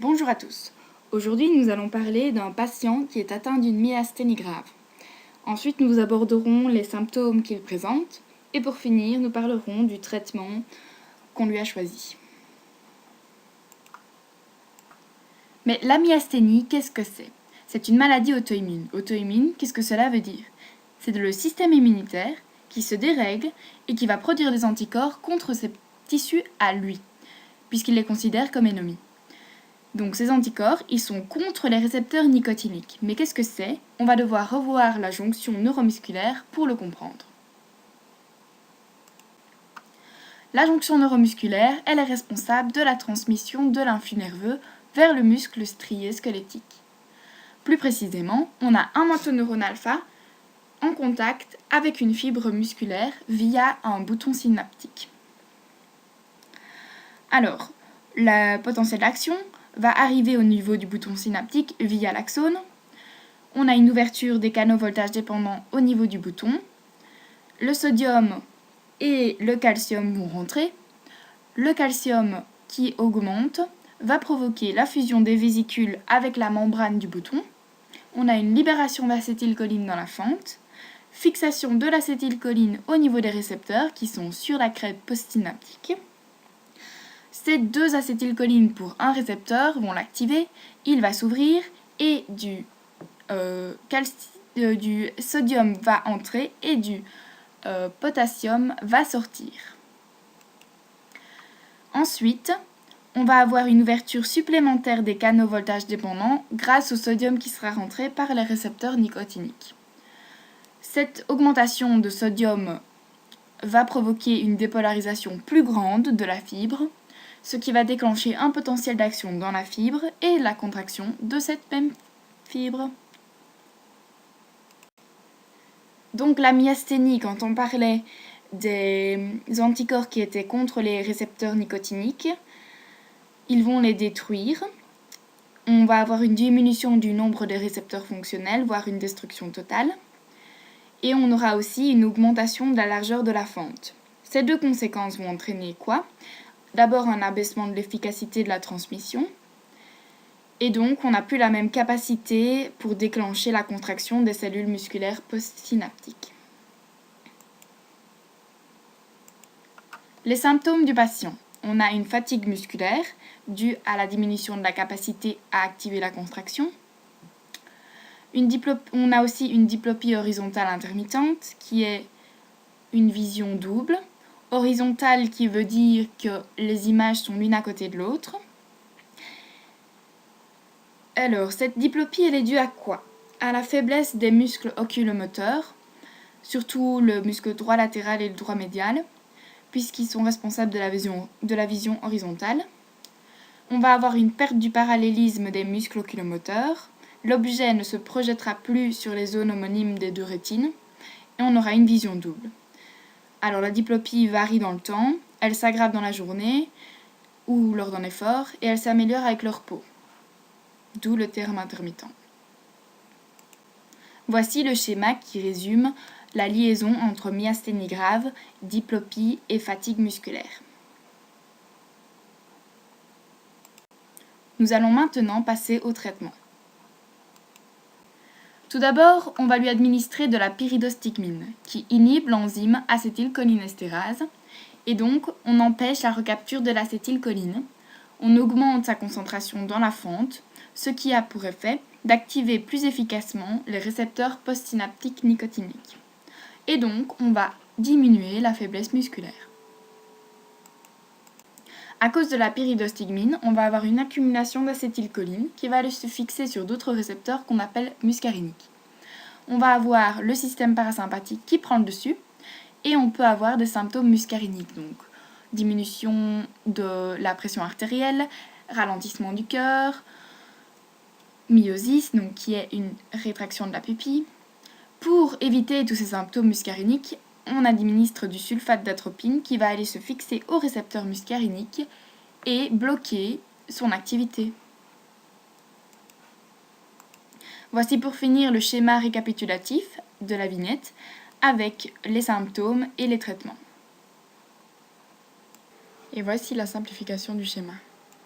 Bonjour à tous. Aujourd'hui, nous allons parler d'un patient qui est atteint d'une myasthénie grave. Ensuite, nous aborderons les symptômes qu'il présente et pour finir, nous parlerons du traitement qu'on lui a choisi. Mais la myasthénie, qu'est-ce que c'est ? C'est une maladie auto-immune. Auto-immune, qu'est-ce que cela veut dire ? C'est le système immunitaire qui se dérègle et qui va produire des anticorps contre ses tissus à lui, puisqu'il les considère comme ennemis. Donc ces anticorps, ils sont contre les récepteurs nicotiniques. Mais qu'est-ce que c'est ? On va devoir revoir la jonction neuromusculaire pour le comprendre. La jonction neuromusculaire, elle est responsable de la transmission de l'influx nerveux vers le muscle strié squelettique. Plus précisément, on a un manteau neuronal alpha en contact avec une fibre musculaire via un bouton synaptique. Alors, le potentiel d'action va arriver au niveau du bouton synaptique via l'axone. On a une ouverture des canaux voltage dépendants au niveau du bouton. Le sodium et le calcium vont rentrer. Le calcium qui augmente va provoquer la fusion des vésicules avec la membrane du bouton. On a une libération d'acétylcholine dans la fente, fixation de l'acétylcholine au niveau des récepteurs qui sont sur la crête postsynaptique. Ces deux acétylcholines pour un récepteur vont l'activer, il va s'ouvrir et du sodium va entrer et du potassium va sortir. Ensuite, on va avoir une ouverture supplémentaire des canaux voltage dépendants grâce au sodium qui sera rentré par les récepteurs nicotiniques. Cette augmentation de sodium va provoquer une dépolarisation plus grande de la fibre, ce qui va déclencher un potentiel d'action dans la fibre et la contraction de cette même fibre. Donc la myasthénie, quand on parlait des anticorps qui étaient contre les récepteurs nicotiniques, ils vont les détruire. On va avoir une diminution du nombre des récepteurs fonctionnels, voire une destruction totale. Et on aura aussi une augmentation de la largeur de la fente. Ces deux conséquences vont entraîner quoi ? D'abord un abaissement de l'efficacité de la transmission, et donc on n'a plus la même capacité pour déclencher la contraction des cellules musculaires postsynaptiques. Les symptômes du patient. On a une fatigue musculaire due à la diminution de la capacité à activer la contraction. On a aussi une diplopie horizontale intermittente qui est une vision double. Horizontale qui veut dire que les images sont l'une à côté de l'autre. Alors, cette diplopie, elle est due à quoi ? À la faiblesse des muscles oculomoteurs, surtout le muscle droit latéral et le droit médial, puisqu'ils sont responsables de la vision horizontale. On va avoir une perte du parallélisme des muscles oculomoteurs. L'objet ne se projettera plus sur les zones homonymes des deux rétines, et on aura une vision double. Alors la diplopie varie dans le temps, elle s'aggrave dans la journée ou lors d'un effort et elle s'améliore avec le repos, d'où le terme intermittent. Voici le schéma qui résume la liaison entre myasthénie grave, diplopie et fatigue musculaire. Nous allons maintenant passer au traitement. Tout d'abord, on va lui administrer de la pyridostigmine, qui inhibe l'enzyme acétylcholinestérase, et donc on empêche la recapture de l'acétylcholine. On augmente sa concentration dans la fente, ce qui a pour effet d'activer plus efficacement les récepteurs postsynaptiques nicotiniques. Et donc, on va diminuer la faiblesse musculaire. À cause de la pyridostigmine, on va avoir une accumulation d'acétylcholine qui va aller se fixer sur d'autres récepteurs qu'on appelle muscariniques. On va avoir le système parasympathique qui prend le dessus et on peut avoir des symptômes muscariniques, donc diminution de la pression artérielle, ralentissement du cœur, myosis, donc qui est une rétraction de la pupille. Pour éviter tous ces symptômes muscariniques, on administre du sulfate d'atropine qui va aller se fixer au récepteur muscarinique et bloquer son activité. Voici pour finir le schéma récapitulatif de la vignette avec les symptômes et les traitements. Et voici la simplification du schéma.